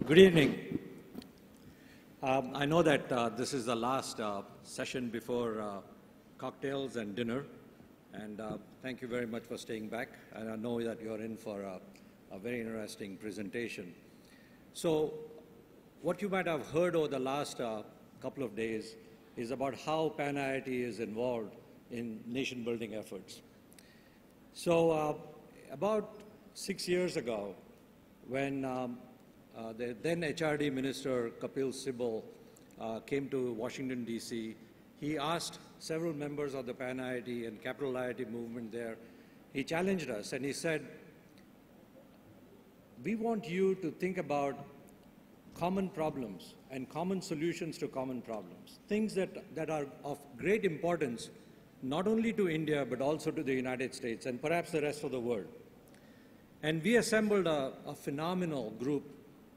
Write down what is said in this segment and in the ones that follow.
Good evening. I know that this is the last session before cocktails and dinner, and thank you very much for staying back. And I know that you're in for a very interesting presentation. So, what you might have heard over the last couple of days is about how Pan IIT is involved in nation-building efforts. So, about 6 years ago, when the then HRD Minister Kapil Sibal came to Washington, D.C. He asked several members of the Pan IIT and Capital IIT movement there, he challenged us and he said, we want you to think about common problems and common solutions to common problems, things that are of great importance not only to India but also to the United States and perhaps the rest of the world. And we assembled a phenomenal group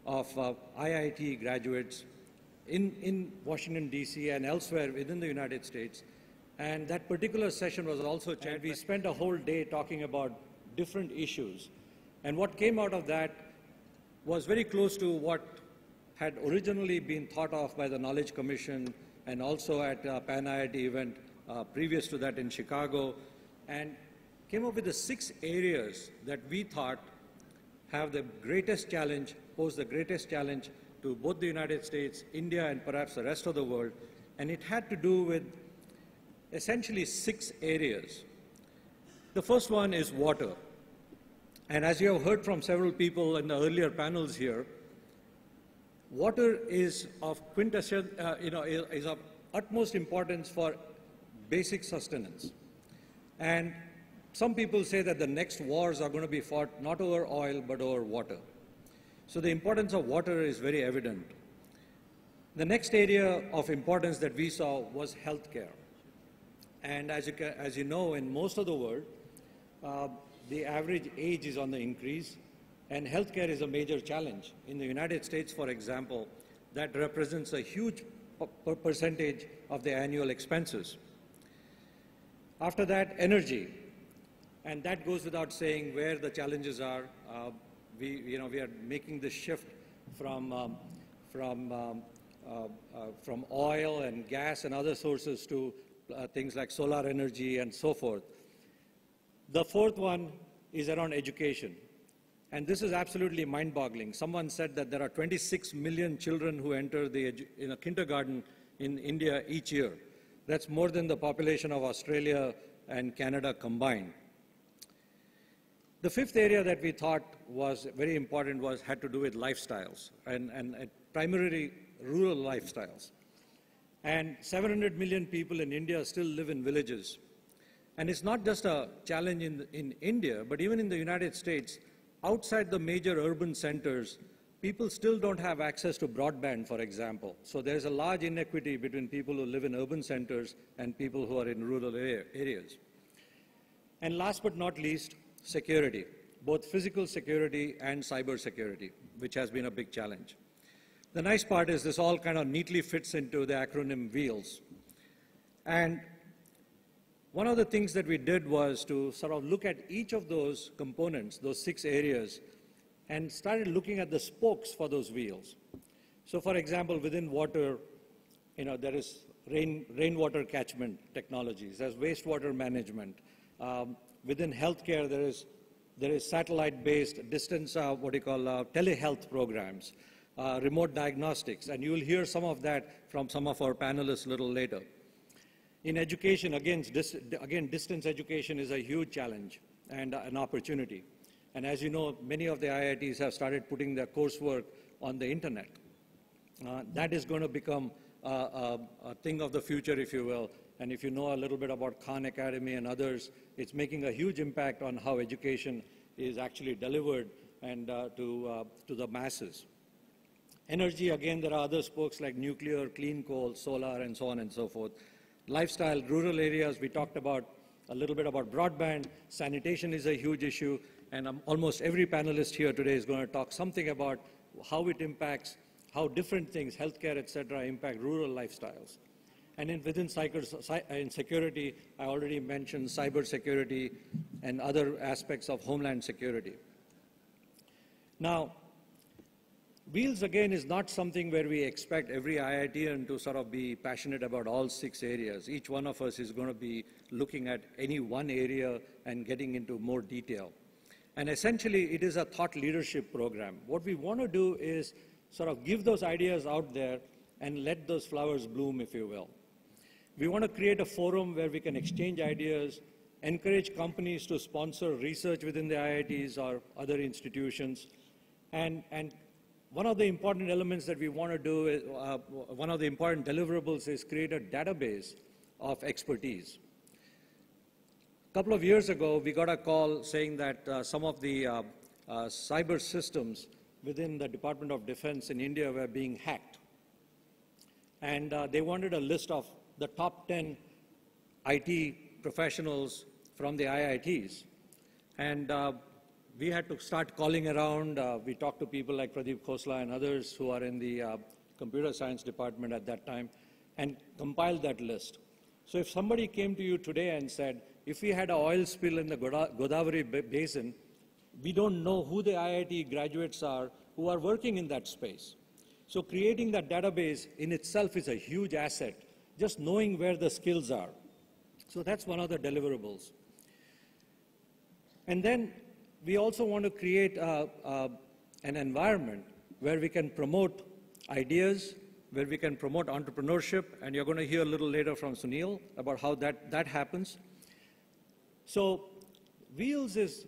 of IIT graduates in Washington, D.C. and elsewhere within the United States. And that particular session was also chaired. We spent a whole day talking about different issues. And what came out of that was very close to what had originally been thought of by the Knowledge Commission and also at Pan IIT event previous to that in Chicago, and came up with the 6 areas that we thought have the greatest challenge, pose the greatest challenge to both the United States, India, and perhaps the rest of the world. And it had to do with essentially 6 areas. The first one is water. And as you have heard from several people in the earlier panels here, water is of quintessential, is of utmost importance for basic sustenance. And some people say that the next wars are going to be fought not over oil but over water. So the importance of water is very evident. The next area of importance that we saw was healthcare. And as you know, in most of the world, the average age is on the increase, and healthcare is a major challenge. In the United States, for example, that represents a huge percentage of the annual expenses. After that, energy. And that goes without saying where the challenges are. We are making the shift from oil and gas and other sources to things like solar energy and so forth. The fourth one is around education. And this is absolutely mind-boggling. Someone said that there are 26 million children who enter in a kindergarten in India each year. That's more than the population of Australia and Canada combined. The fifth area that we thought was very important had to do with lifestyles, and primarily rural lifestyles. And 700 million people in India still live in villages. And it's not just a challenge in India, but even in the United States, outside the major urban centers, people still don't have access to broadband, for example. So there's a large inequity between people who live in urban centers and people who are in rural areas. And last but not least, security, both physical security and cyber security, which has been a big challenge. The nice part is this all kind of neatly fits into the acronym WHEELS. And one of the things that we did was to sort of look at each of those components, those 6 areas, and started looking at the spokes for those wheels. So for example, within water, there is rainwater catchment technologies, there's wastewater management. Within healthcare, there is satellite-based distance, telehealth programs, remote diagnostics, and you will hear some of that from some of our panelists a little later. In education, again, distance education is a huge challenge and an opportunity. And as you know, many of the IITs have started putting their coursework on the internet. That is going to become a thing of the future, if you will. And if you know a little bit about Khan Academy and others, it's making a huge impact on how education is actually delivered and to the masses. Energy, again, there are other spokes like nuclear, clean coal, solar, and so on and so forth. Lifestyle, rural areas, we talked about a little bit about broadband. Sanitation is a huge issue, and almost every panelist here today is going to talk something about how it impacts, how different things, healthcare, et cetera, impact rural lifestyles. And within security, I already mentioned cyber security and other aspects of homeland security. Now, Wheels, again, is not something where we expect every IITian to sort of be passionate about all 6 areas. Each one of us is going to be looking at any one area and getting into more detail. And essentially, it is a thought leadership program. What we want to do is sort of give those ideas out there and let those flowers bloom, if you will. We want to create a forum where we can exchange ideas, encourage companies to sponsor research within the IITs or other institutions. And one of the important elements that we want to do, is, one of the important deliverables is create a database of expertise. A couple of years ago, we got a call saying that some of the cyber systems within the Department of Defense in India were being hacked. And they wanted a list of the top 10 IT professionals from the IITs. And we had to start calling around. We talked to people like Pradeep Khosla and others who are in the computer science department at that time and compiled that list. So if somebody came to you today and said, if we had an oil spill in the Godavari Basin, we don't know who the IIT graduates are who are working in that space. So creating that database in itself is a huge asset, just knowing where the skills are. So that's one of the deliverables. And then we also want to create an environment where we can promote ideas, where we can promote entrepreneurship, and you're going to hear a little later from Sunil about how that happens. So Wheels is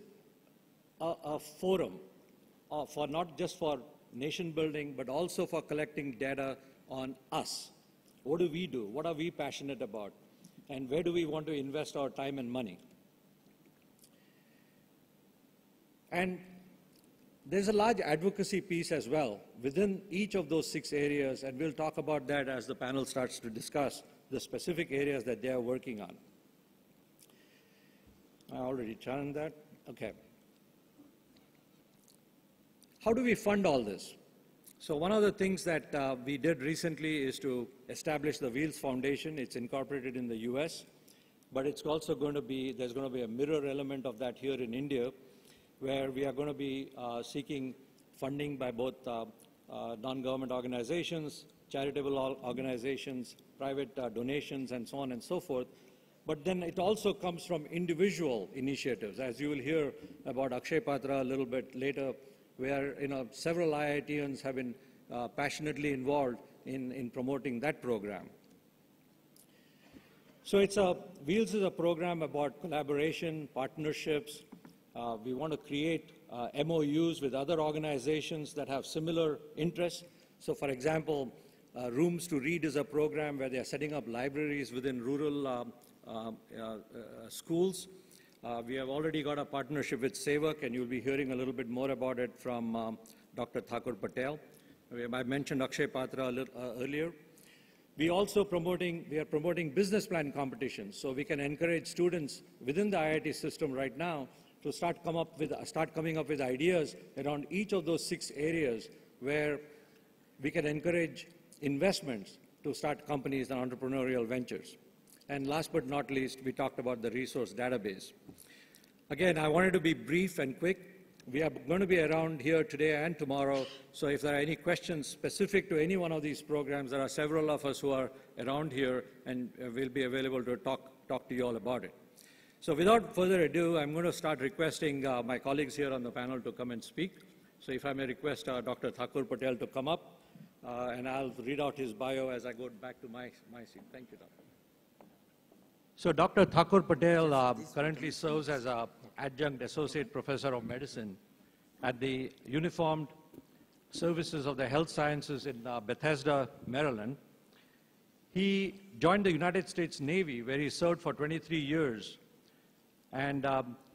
a forum for not just for nation building, but also for collecting data on us. What do we do? What are we passionate about? And where do we want to invest our time and money? And there's a large advocacy piece as well within each of those 6 areas, and we'll talk about that as the panel starts to discuss the specific areas that they are working on. I already turned that. Okay. How do we fund all this? So one of the things that we did recently is to establish the Wheels Foundation. It's incorporated in the US, but it's also going to be, there's going to be a mirror element of that here in India, where we are going to be seeking funding by both non-government organizations, charitable organizations, private donations, and so on and so forth. But then it also comes from individual initiatives, as you will hear about Akshay Patra a little bit later, where several IITians have been passionately involved in promoting that program. So Wheels is a program about collaboration, partnerships. We want to create MOUs with other organizations that have similar interests. So for example, Rooms to Read is a program where they are setting up libraries within rural schools. We have already got a partnership with Sevak, and you'll be hearing a little bit more about it from Dr. Thakur Patel. I mentioned Akshay Patra earlier. We are promoting business plan competitions, so we can encourage students within the IIT system right now to start coming up with ideas around each of those 6 areas where we can encourage investments to start companies and entrepreneurial ventures. And last but not least, we talked about the resource database. Again, I wanted to be brief and quick. We are going to be around here today and tomorrow, so if there are any questions specific to any one of these programs, there are several of us who are around here, and we'll be available to talk to you all about it. So without further ado, I'm going to start requesting my colleagues here on the panel to come and speak. So if I may request Dr. Thakur Patel to come up, and I'll read out his bio as I go back to my seat. Thank you, Doctor. So Dr. Thakur Patel currently serves as an adjunct associate professor of medicine at the Uniformed Services of the Health Sciences in Bethesda, Maryland. He joined the United States Navy, where he served for 23 years. And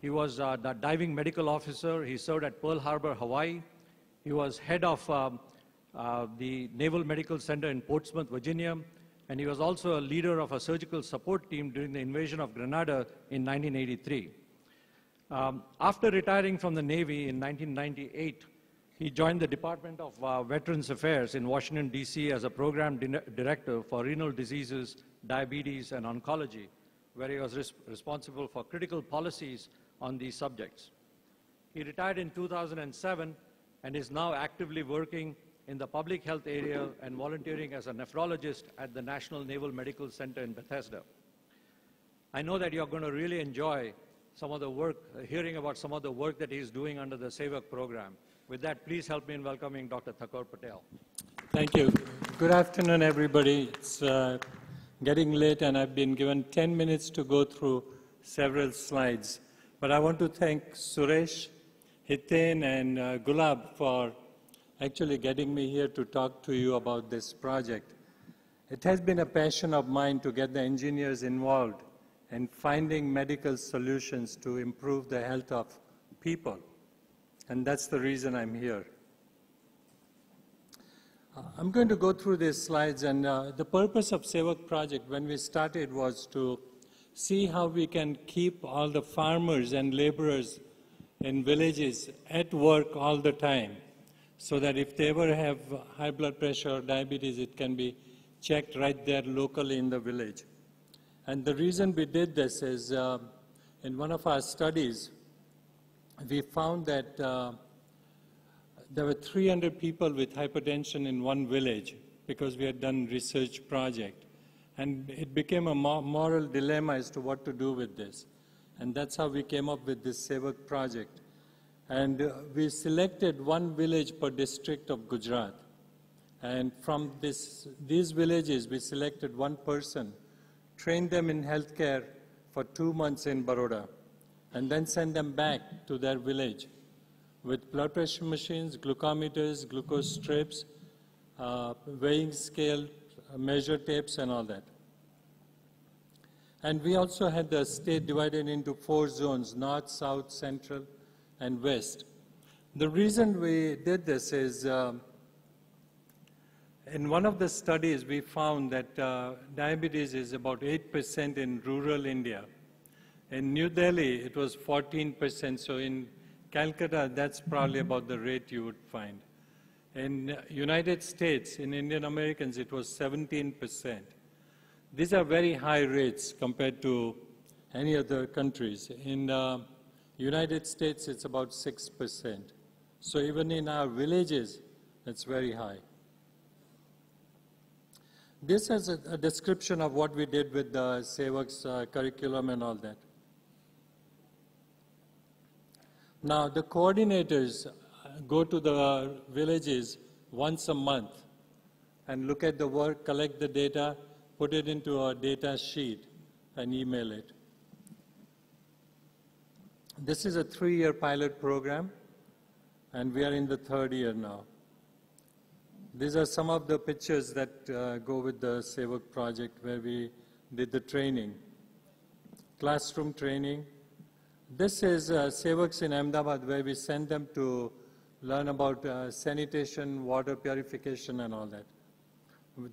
he was the diving medical officer. He served at Pearl Harbor, Hawaii. He was head of the Naval Medical Center in Portsmouth, Virginia. And he was also a leader of a surgical support team during the invasion of Grenada in 1983. After retiring from the Navy in 1998, he joined the Department of Veterans Affairs in Washington, D.C. as a program director for renal diseases, diabetes, and oncology, where he was responsible for critical policies on these subjects. He retired in 2007 and is now actively working in the public health area and volunteering as a nephrologist at the National Naval Medical Center in Bethesda. I know that you're going to really enjoy some of the work, hearing about some of the work that he's doing under the SEVAK program. With that, please help me in welcoming Dr. Thakur Patel. Thank you. Good afternoon, everybody. It's getting late, and I've been given 10 minutes to go through several slides. But I want to thank Suresh, Hiten, and Gulab for actually getting me here to talk to you about this project. It has been a passion of mine to get the engineers involved in finding medical solutions to improve the health of people. And that's the reason I'm here. I'm going to go through these slides, and the purpose of SEVAK project when we started was to see how we can keep all the farmers and laborers in villages at work all the time, so that if they ever have high blood pressure or diabetes, it can be checked right there locally in the village. And the reason we did this is in one of our studies, we found that there were 300 people with hypertension in one village because we had done research project. And it became a moral dilemma as to what to do with this. And that's how we came up with this SEVAK project. And we selected one village per district of Gujarat. And from these villages, we selected one person, trained them in healthcare for 2 months in Baroda, and then send them back to their village with blood pressure machines, glucometers, glucose strips, weighing scale, measure tapes, and all that. And we also had the state divided into 4 zones, north, south, central, and west. The reason we did this is in one of the studies, we found that diabetes is about 8% in rural India. In New Delhi, it was 14%. So in Calcutta, that's probably about the rate you would find. In United States, in Indian Americans, it was 17%. These are very high rates compared to any other countries. In United States, it's about 6%. So even in our villages, it's very high. This is a description of what we did with the SEVAK's curriculum and all that. Now, the coordinators go to the villages once a month and look at the work, collect the data, put it into a data sheet, and email it. This is a 3-year pilot program, and we are in the 3rd year now. These are some of the pictures that go with the SEVAK project where we did the training. Classroom training. This is SEVAKs in Ahmedabad where we send them to learn about sanitation, water purification, and all that.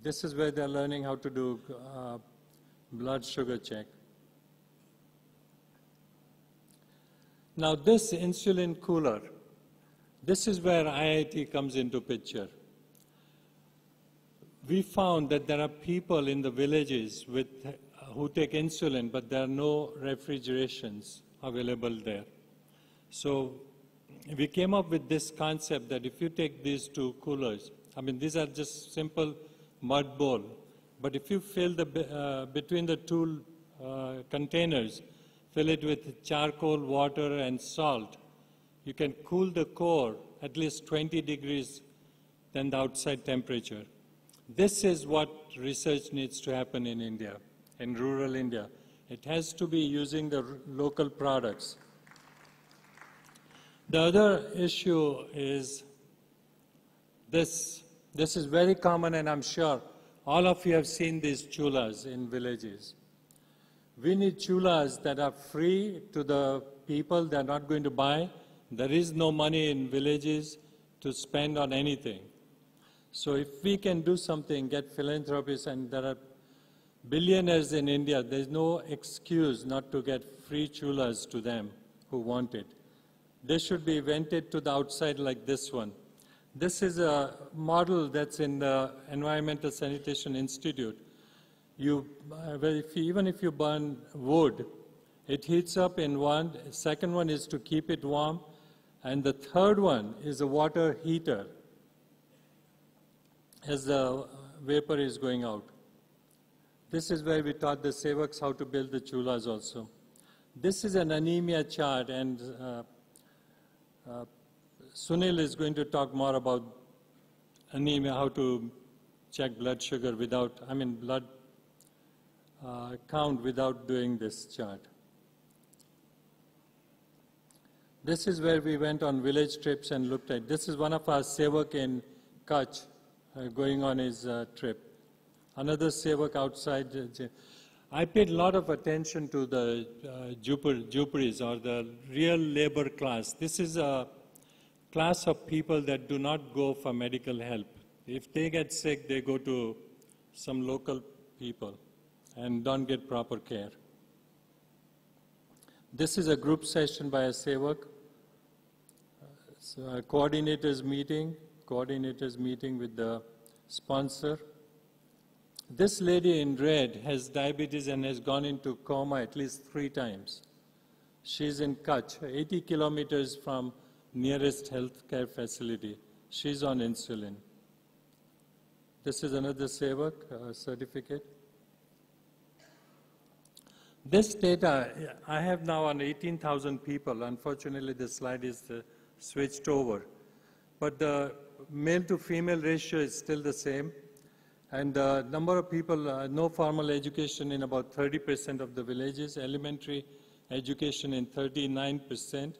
This is where they're learning how to do blood sugar check. Now this insulin cooler, this is where IIT comes into picture. We found that there are people in the villages who take insulin, but there are no refrigerations available there. So we came up with this concept that if you take these 2 coolers, I mean, these are just simple mud bowl, but if you fill between the 2 containers, fill it with charcoal, water, and salt, you can cool the core at least 20 degrees than the outside temperature. This is what research needs to happen in India, in rural India. It has to be using the local products. The other issue is this. This is very common, and I'm sure all of you have seen these chulas in villages. We need chulas that are free to the people. They're not going to buy. There is no money in villages to spend on anything. So if we can do something, get philanthropists, and there are billionaires in India, there's no excuse not to get free chulas to them who want it. They should be vented to the outside like this one. This is a model that's in the Environmental Sanitation Institute. Even if you burn wood, it heats up in one. Second one is to keep it warm. And the third one is a water heater. as the vapor is going out. This is where we taught the Sevaks how to build the chulas also. This is an anemia chart, and Sunil is going to talk more about anemia, how to check blood sugar without, blood count without doing this chart. This is where we went on village trips and looked at. This is one of our Sevak in Kutch going on his trip. Another Sevak outside. I paid a lot of attention to the Jhuparis, or the real labor class. This is a class of people that do not go for medical help. If they get sick, they go to some local people and don't get proper care. This is a group session by a Sevak. So a coordinators meeting with the sponsor. This lady in red has diabetes and has gone into coma at least 3 times. She's in Kutch, 80 kilometers from nearest healthcare facility. She's on insulin. This is another Sevak certificate. This data I have now on 18,000 people. Unfortunately, the slide is switched over. But the male to female ratio is still the same. And the number of people, no formal education in about 30% of the villages, elementary education in 39%,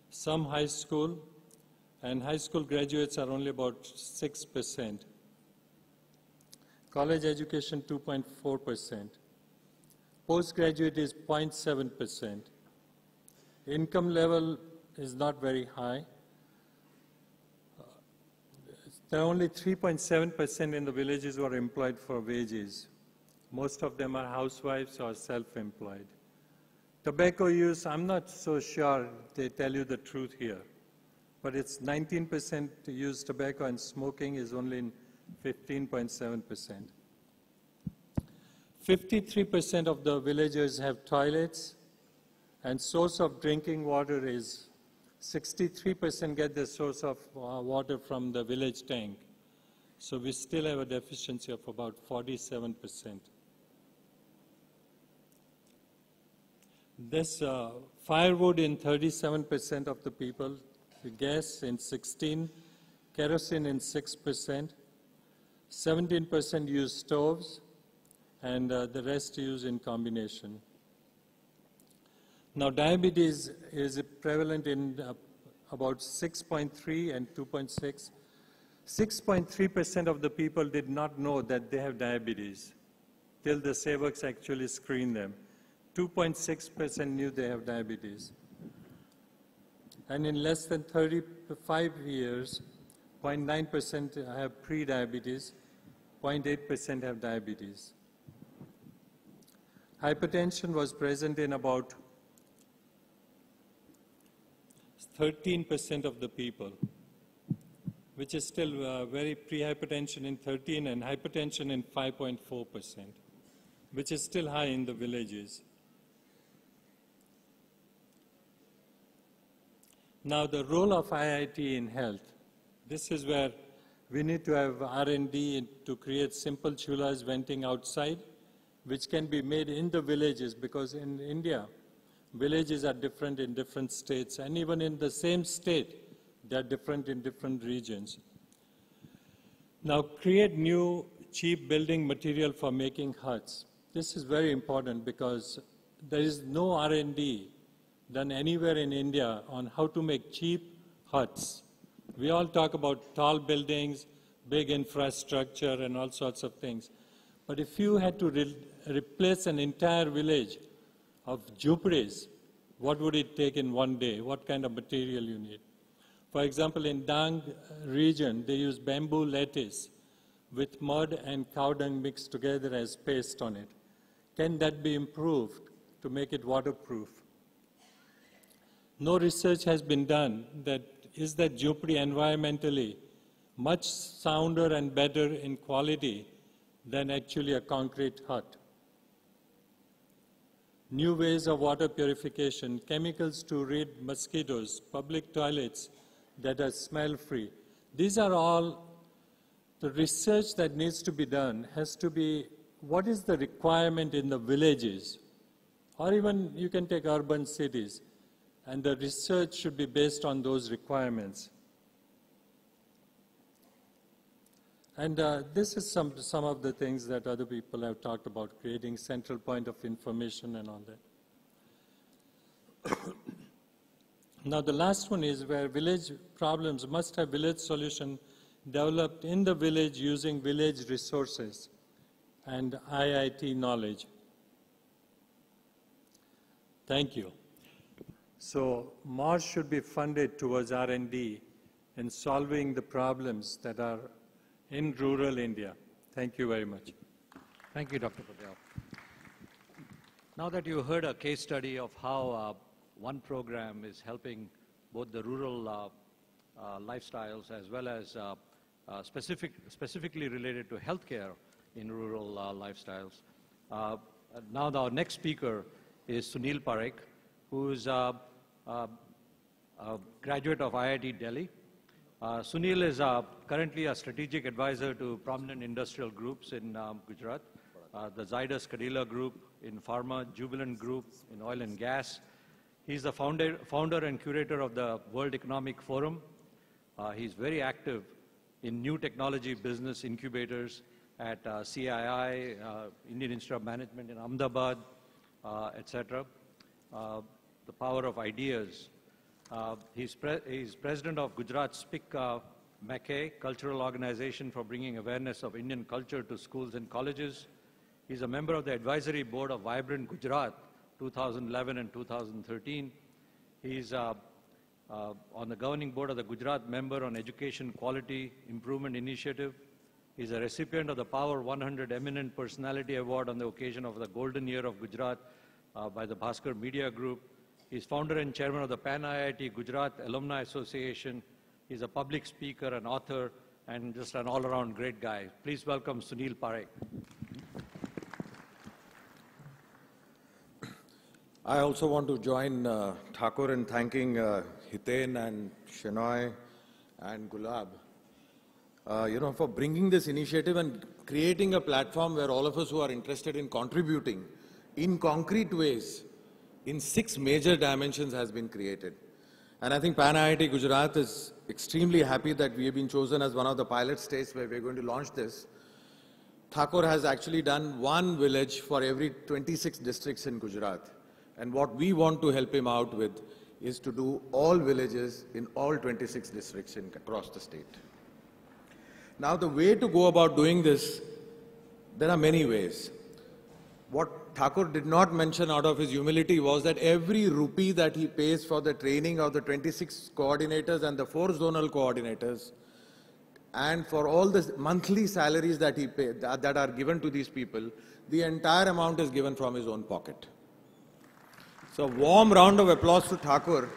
some high school, and high school graduates are only about 6%. College education, 2.4%. Postgraduate is 0.7%. Income level is not very high. There are only 3.7% in the villages who are employed for wages. Most of them are housewives or self-employed. Tobacco use, I'm not so sure they tell you the truth here, but it's 19% use tobacco, and smoking is only in 15.7%. 53% of the villagers have toilets, and source of drinking water is 63% get their source of water from the village tank. So we still have a deficiency of about 47%. This firewood in 37% of the people, the gas in 16%, kerosene in 6%, 17% use stoves, and the rest use in combination. Now, diabetes is prevalent in about 6.3 and 2.6. 6.3% of the people did not know that they have diabetes till the Sevaks actually screened them. 2.6% knew they have diabetes. And in less than 35 years, 0.9% have pre-diabetes, 0.8% have diabetes. Hypertension was present in about 13% of the people, which is still very pre-hypertension in 13 and hypertension in 5.4%, which is still high in the villages. Now, the role of IIT in health. This is where we need to have R&D to create simple chulas venting outside, which can be made in the villages, because in India, villages are different in different states, and even in the same state, they are different in different regions. Now, create new cheap building material for making huts. This is very important because there is no R&D done anywhere in India on how to make cheap huts. We all talk about tall buildings, big infrastructure, and all sorts of things. But if you had to replace an entire village of jhuparis, what would it take in one day? What kind of material you need? For example, in Dang region, they use bamboo lattice with mud and cow dung mixed together as paste on it. Can that be improved to make it waterproof? No research has been done that is that jhupri environmentally much sounder and better in quality than actually a concrete hut. New ways of water purification, chemicals to rid mosquitoes, public toilets that are smell-free. These are all the research that needs to be done has to be what is the requirement in the villages, or even you can take urban cities, and the research should be based on those requirements. And this is some of the things that other people have talked about, creating central point of information and all that. Now the last one is where village problems must have village solution developed in the village using village resources and IIT knowledge. Thank you. So more should be funded towards R&D in solving the problems that are in rural India. Thank you very much. Thank you, Dr. Patel. Now that you heard a case study of how one program is helping both the rural lifestyles as well as specifically related to healthcare in rural lifestyles. Now our next speaker is Sunil Parekh, who is a graduate of IIT Delhi. Sunil is currently a strategic advisor to prominent industrial groups in Gujarat, the Zydus Cadila Group in pharma, Jubilant Group in oil and gas. He's the founder and curator of the World Economic Forum. He's very active in new technology business incubators at CII, Indian Institute of Management in Ahmedabad, etc. The power of ideas. He's president of Gujarat Speak Mackay, cultural organization for bringing awareness of Indian culture to schools and colleges. He's a member of the advisory board of Vibrant Gujarat 2011 and 2013. He's on the governing board of the Gujarat Member on Education Quality Improvement Initiative. He's a recipient of the Power 100 Eminent Personality Award on the occasion of the Golden Year of Gujarat by the Bhaskar Media Group. He's founder and chairman of the Pan IIT Gujarat Alumni Association. He's a public speaker, an author, and just an all-around great guy. Please welcome Sunil Parekh. I also want to join Thakur in thanking Hiten and Shenoy and Gulab, for bringing this initiative and creating a platform where all of us who are interested in contributing in concrete ways in 6 major dimensions has been created. And I think Pan IIT Gujarat is extremely happy that we have been chosen as one of the pilot states where we're going to launch this. Thakur has actually done 1 village for every 26 districts in Gujarat. And what we want to help him out with is to do all villages in all 26 districts across the state. Now the way to go about doing this, there are many ways. What Thakur did not mention out of his humility was that every rupee that he pays for the training of the 26 coordinators and the 4 zonal coordinators, and for all the monthly salaries that he paid, that are given to these people, the entire amount is given from his own pocket. So warm round of applause to Thakur.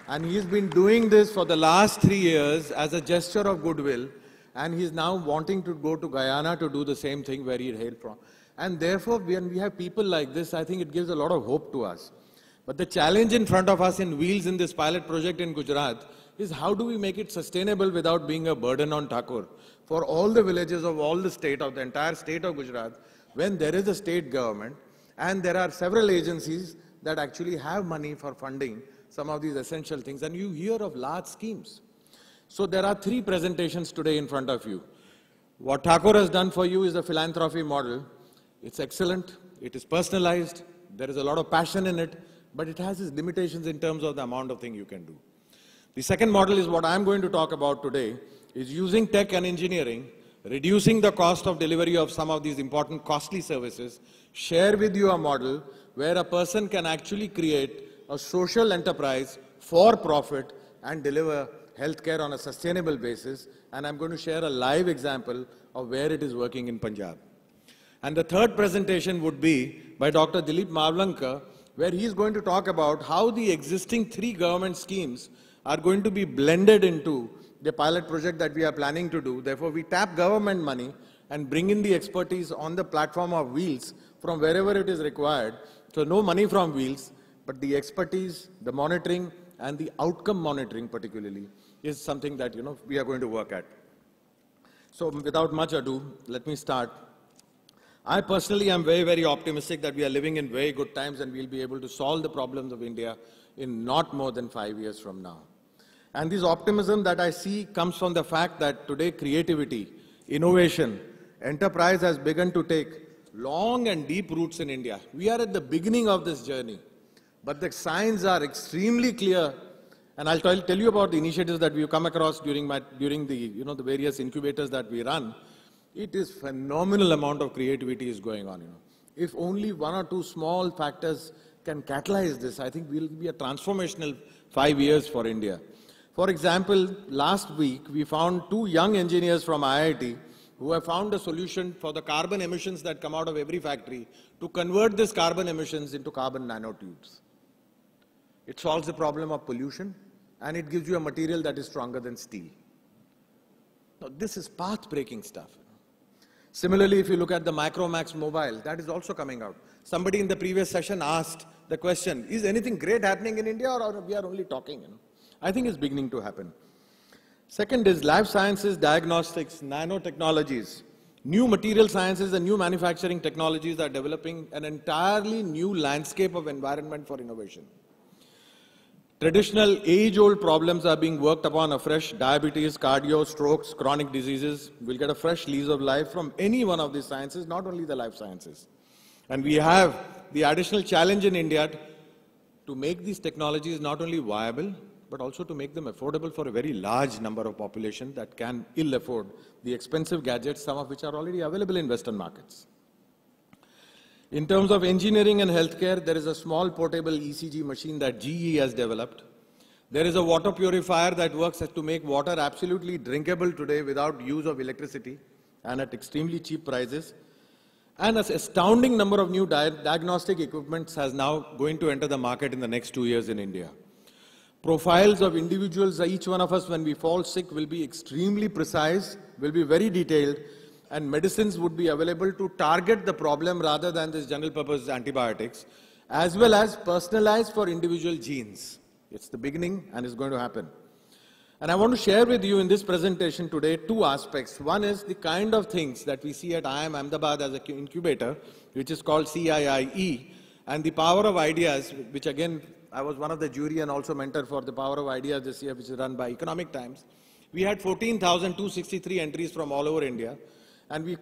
And he's been doing this for the last 3 years as a gesture of goodwill. And he's now wanting to go to Guyana to do the same thing where he hailed from. And therefore, when we have people like this, I think it gives a lot of hope to us. But the challenge in front of us in Wheels in this pilot project in Gujarat is how do we make it sustainable without being a burden on Thakur for all the villages of all the state, of the entire state of Gujarat, when there is a state government and there are several agencies that actually have money for funding some of these essential things. And you hear of large schemes. So there are 3 presentations today in front of you. What Thakur has done for you is a philanthropy model. It's excellent, it is personalized, there is a lot of passion in it, but it has its limitations in terms of the amount of thing you can do. The second model is what I'm going to talk about today, is using tech and engineering, reducing the cost of delivery of some of these important costly services, share with you a model where a person can actually create a social enterprise for profit and deliver healthcare on a sustainable basis. And I'm going to share a live example of where it is working in Punjab. And the third presentation would be by Dr. Dilip Mavlankar, where he's going to talk about how the existing 3 government schemes are going to be blended into the pilot project that we are planning to do. Therefore, we tap government money and bring in the expertise on the platform of Wheels from wherever it is required. So no money from Wheels, but the expertise, the monitoring, and the outcome monitoring particularly is something that we are going to work at. So without much ado, let me start. I personally am very, very optimistic that we are living in very good times and we'll be able to solve the problems of India in not more than 5 years from now. And this optimism that I see comes from the fact that today creativity, innovation, enterprise has begun to take long and deep roots in India. We are at the beginning of this journey, but the signs are extremely clear. And I'll tell you about the initiatives that we've come across during the various incubators that we run. It is phenomenal amount of creativity is going on. If only one or two small factors can catalyze this, I think we'll be a transformational 5 years for India. For example, last week we found 2 young engineers from IIT who have found a solution for the carbon emissions that come out of every factory to convert this carbon emissions into carbon nanotubes. It solves the problem of pollution and it gives you a material that is stronger than steel. Now, this is path-breaking stuff. Similarly, if you look at the Micromax mobile, that is also coming out. Somebody in the previous session asked the question, is anything great happening in India or we are only talking? I think it's beginning to happen. Second is life sciences, diagnostics, nanotechnologies. New material sciences and new manufacturing technologies are developing an entirely new landscape of environment for innovation. Traditional age-old problems are being worked upon afresh. Diabetes, cardio, strokes, chronic diseases will get a fresh lease of life from any one of these sciences, not only the life sciences. And we have the additional challenge in India to make these technologies not only viable, but also to make them affordable for a very large number of population that can ill afford the expensive gadgets, some of which are already available in Western markets. In terms of engineering and healthcare, there is a small portable ECG machine that GE has developed. There is a water purifier that works to make water absolutely drinkable today without use of electricity and at extremely cheap prices. And an astounding number of new diagnostic equipments has now going to enter the market in the next 2 years in India. Profiles of individuals, each one of us when we fall sick will be extremely precise, will be very detailed, and medicines would be available to target the problem rather than this general purpose antibiotics, as well as personalized for individual genes. It's the beginning and it's going to happen. And I want to share with you in this presentation today 2 aspects. One is the kind of things that we see at IIM Ahmedabad as an incubator, which is called CIIE, and the power of ideas, which again, I was one of the jury and also mentor for the Power of Ideas this year, which is run by Economic Times. We had 14,263 entries from all over India. And we